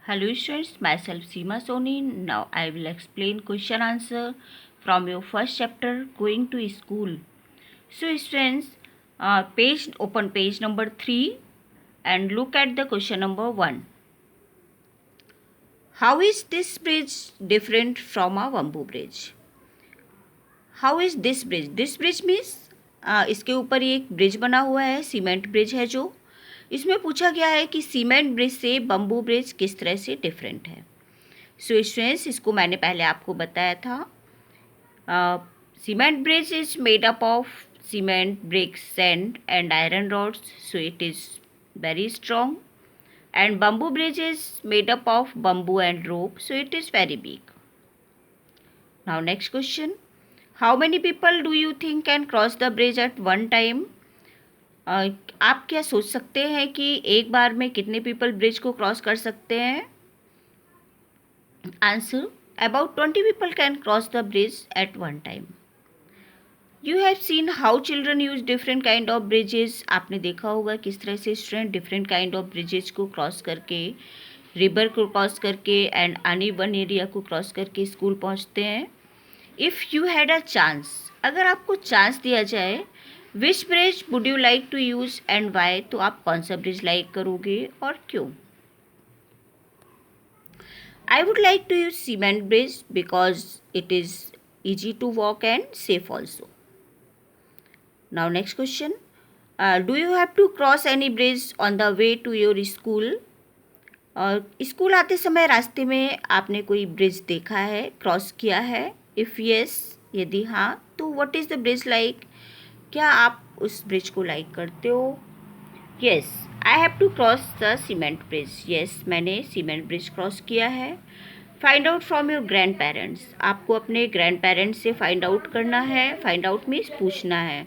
Hello students, myself Seema Soni. Now I will explain question answer from your first chapter going to school. So students, open page number 3 and look at the question number 1. How is this bridge different from a bamboo bridge? How is this bridge? This bridge means इसके ऊपर ये एक bridge बना हुआ है, cement bridge है जो इसमें पूछा गया है कि सीमेंट ब्रिज से बम्बू ब्रिज किस तरह से डिफरेंट है। सो स्टूडेंट्स, इसको मैंने पहले आपको बताया था। Cement bridge is made up of cement bricks sand and iron rods, so it is very strong, and bamboo bridge is made up of bamboo and rope, so it is very big. Now next question, how many people do you think can cross the bridge at one time? आप क्या सोच सकते हैं कि एक बार में कितने people bridge को क्रॉस कर सकते हैं? Answer, about 20 people can cross the bridge at one time. You have seen how children use different kind of bridges. आपने देखा होगा किस तरह से student different kind of bridges को क्रॉस करके, रिवर को क्रॉस करके एंड अनइवन एरिया को क्रॉस करके स्कूल पहुंचते हैं। If you had a chance, अगर आपको चांस दिया जाए, which bridge would you like to use and why, तो आप कौन सा ब्रिज लाइक करोगे और क्यों? I would like to use cement bridge because it is easy to walk and safe also. Now next question, do you have to cross any bridge on the way to your school? School आते समय रास्ते में आपने कोई bridge देखा है, cross किया है? इफ़ यस, यदि हाँ, तो what is the bridge like? क्या आप उस ब्रिज को लाइक करते हो? Yes, I have to cross the cement bridge. Yes, मैंने सीमेंट ब्रिज क्रॉस किया है. Find out from your grandparents, आपको अपने ग्रैंड पेरेंट्स से फाइंड आउट करना है. फाइंड आउट मीन्स पूछना है.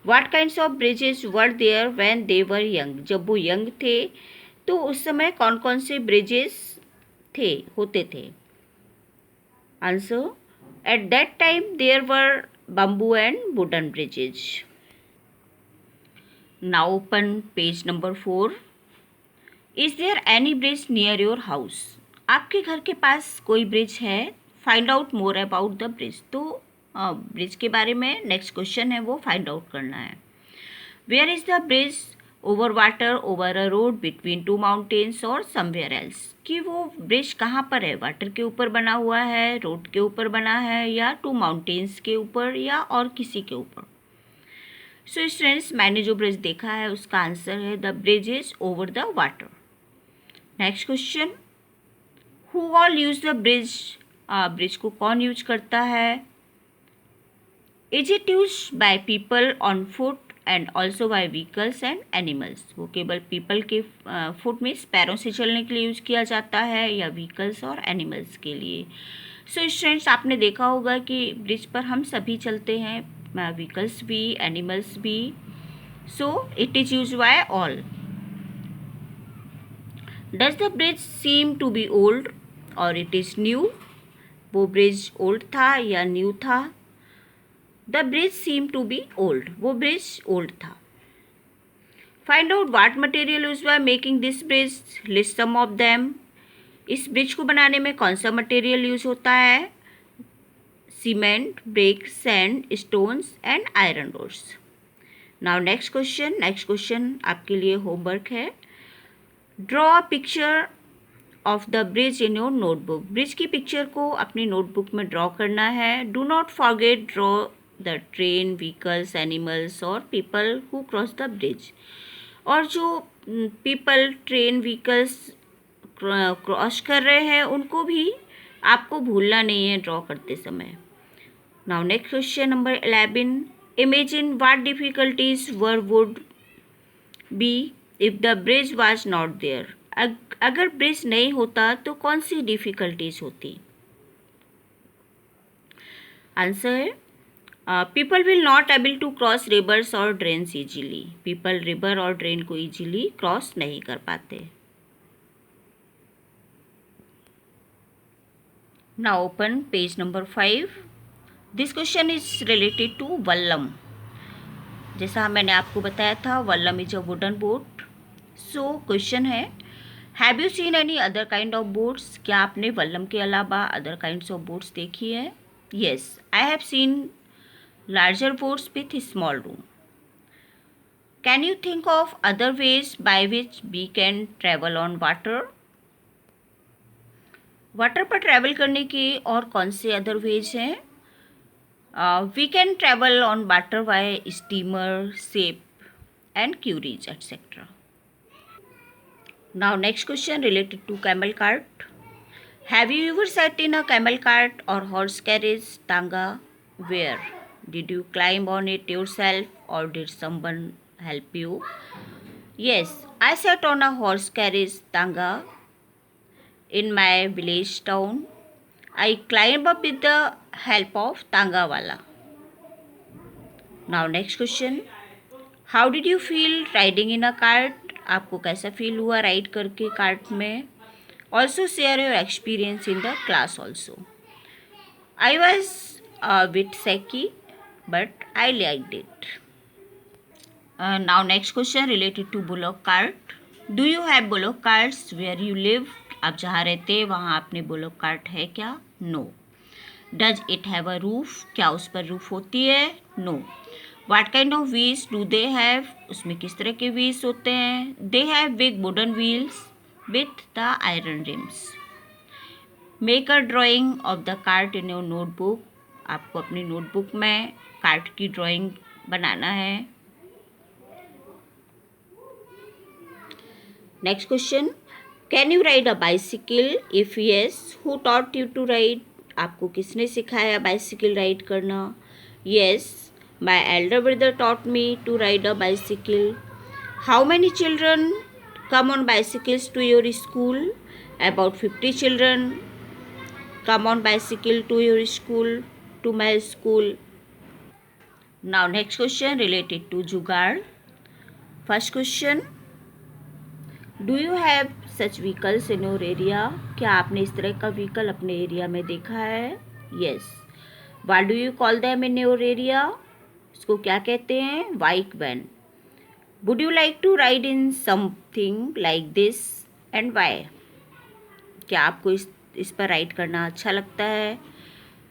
What kinds of bridges were there when they were young? जब वो यंग थे तो उस समय कौन कौन से ब्रिजेस होते थे? Answer, at that time there were bamboo and wooden bridges. Now open page number 4. Is there any bridge near your house? आपके घर के पास कोई ब्रिज है? Find out more about the bridge. तो ब्रिज के बारे में नेक्स्ट क्वेश्चन है वो फाइंड आउट करना है. Where is the bridge? Over water, over a road, between two mountains और समवेयर एल्स. कि वो ब्रिज कहाँ पर है? वाटर के ऊपर बना हुआ है, रोड के ऊपर बना है, या टू माउंटेन्स के ऊपर, या और किसी के ऊपर. सो स्टूडेंट्स, मैंने जो ब्रिज देखा है उसका आंसर है the bridge is over the water. Next question, who all use the bridge? Bridge को कौन यूज करता है? Is it use by people on foot and also by vehicles and animals. वो केवल पीपल के फुट में पैरों से चलने के लिए यूज़ किया जाता है या व्हीकल्स और एनिमल्स के लिए. सो स्टूडेंट्स, आपने देखा होगा कि ब्रिज पर हम सभी चलते हैं, व्हीकल्स भी, एनिमल्स भी. So it is use by all. Does the bridge seem to be old और इट इज़ न्यू? वो ब्रिज ओल्ड था या न्यू था? The bridge seem to be old. वो ब्रिज ओल्ड था. Find out what material use by making this bridge. List some of them. इस bridge को बनाने में कौन सा मटेरियल यूज होता है? Cement, brick, sand, stones and iron rods. Now next question आपके लिए होमवर्क है. Draw a picture of the bridge in your notebook. Bridge की पिक्चर को अपनी नोटबुक में ड्रॉ करना है. Do not forget draw the train, vehicles, animals और people who cross the bridge. और जो पीपल, ट्रेन, व्हीकल्स क्रॉस कर रहे हैं उनको भी आपको भूलना नहीं है ड्रॉ करते समय. Now next question number 11. Imagine what difficulties were would be if the bridge was not there. अगर ब्रिज नहीं होता तो कौन सी डिफिकल्टीज होती? आंसर है, people will not able to cross rivers और ड्रेन्स ईजीली. पीपल रिवर और ड्रेन को ईजीली क्रॉस नहीं कर पाते. Now open page number 5. This question is related to vallam. जैसा मैंने आपको बताया था, vallam is a wooden boat. So question है, have you seen any other kind of boats? क्या आपने वल्लम के अलावा अदर काइंड्स ऑफ बोट्स देखी है? Yes, I have seen larger boats with small room. Can you think of other ways by which we can travel on water? Water पर travel करने के और कौन से अदर वेज हैं? We can travel on water by steamer, ship and क्यूरीज etcetera. Now next question related to camel cart. Have you ever sat in a camel cart or horse carriage tanga? Where? Did you climb on it yourself or did someone help you? Yes, I sat on a horse carriage tanga in my village town. I climbed up with the help of tanga wala. Now next question. How did you feel riding in a cart? आपको कैसा feel हुआ ride करके cart में? Also share your experience in the class also. I was bit shaky but I liked it. Now next question related to bullock cart. Do you have bullock carts where you live? आप जहाँ रहते हैं वहाँ आपने bullock cart है क्या? No. Does it have a roof? क्या उस पर रूफ होती है? No. What kind of wheels do they have? उसमें किस तरह के wheels होते हैं? They have big wooden wheels with the iron rims. Make a drawing of the cart in your notebook. आपको अपनी नोटबुक में कार्ट की ड्राइंग बनाना है. Next question. Can you ride a bicycle? If yes, who taught you to ride? आपको किसने सिखाया bicycle ride करना? Yes, my elder brother taught me to ride a bicycle. How many children come on bicycles to your school? About 50 children come on bicycle to your school, to my school. Now next question related to jugaad. First question. Do you have such vehicles in your area? क्या आपने इस तरह का vehicle अपने area में देखा है? Yes. What do you call them in your area? इसको क्या कहते हैं? Bike van. Would you like to ride in something like this and why? क्या आपको इस पर राइड करना अच्छा लगता है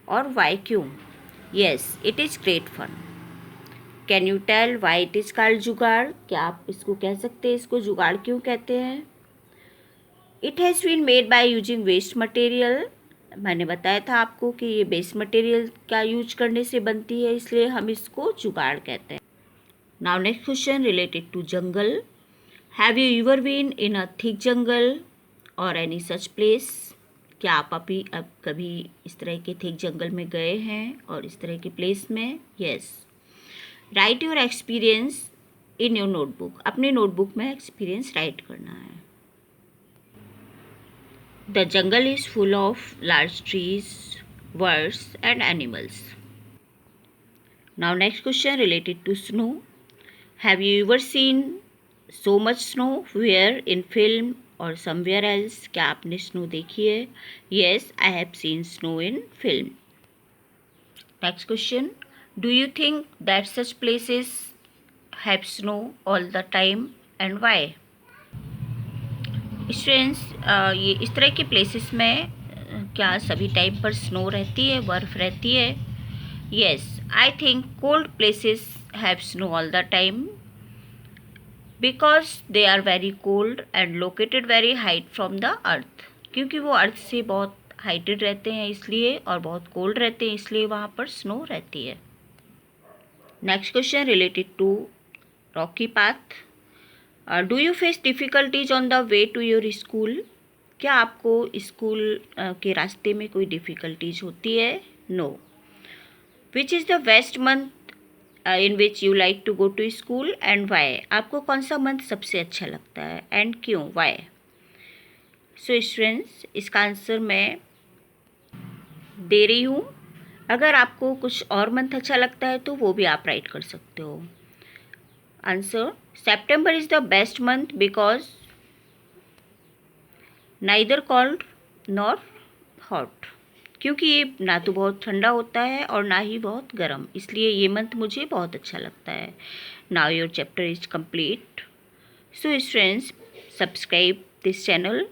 और वाई क्यों? Yes, it is great fun. Can you tell why it is called jugaad? क्या आप इसको कह सकते हैं इसको जुगाड़ क्यों कहते हैं? It has been made by using waste material. मैंने बताया था आपको कि ये वेस्ट मटेरियल का यूज करने से बनती है, इसलिए हम इसको जुगाड़ कहते हैं. Now next question related to jungle. Have you ever been in a thick jungle और एनी सच प्लेस? क्या आप अब कभी इस तरह के थिक जंगल में गए हैं और इस तरह के प्लेस में? Yes. Right your experience in your notebook. अपने नोटबुक में एक्सपीरियंस राइट करना है. The jungle is full of large trees, birds and animals. Now next question related to snow. Have you ever seen so much snow? Where? In film or somewhere else? क्या आपने snow देखी है? Yes, I have seen snow in film. Next question. Do you think that such places have snow all the time and why? Students, ये इस तरह के places में क्या सभी टाइम पर स्नो रहती है, बर्फ़ रहती है? Yes, I think cold places have snow all the time because they are very cold and located very height from the earth. क्योंकि वो अर्थ से बहुत हाइटेड रहते हैं इसलिए, और बहुत कोल्ड रहते हैं इसलिए वहाँ पर स्नो रहती है. Next question related to rocky path. Do you face difficulties on the way to your school? क्या आपको स्कूल के रास्ते में कोई डिफ़िकल्टीज होती है? No. Which is the best month in which you like to go to school and why? आपको कौन सा मंथ सबसे अच्छा लगता है एंड क्यों, वाई? सो स्टूडेंट्स, इसका आंसर मैं दे रही हूँ. अगर आपको कुछ और मंथ अच्छा लगता है तो वो भी आप राइट कर सकते हो. Answer: September is the best month because neither cold nor hot. क्योंकि ये ना तो बहुत ठंडा होता है और ना ही बहुत गर्म, इसलिए ये मंथ मुझे बहुत अच्छा लगता है. Now your chapter is complete. So students, subscribe this channel.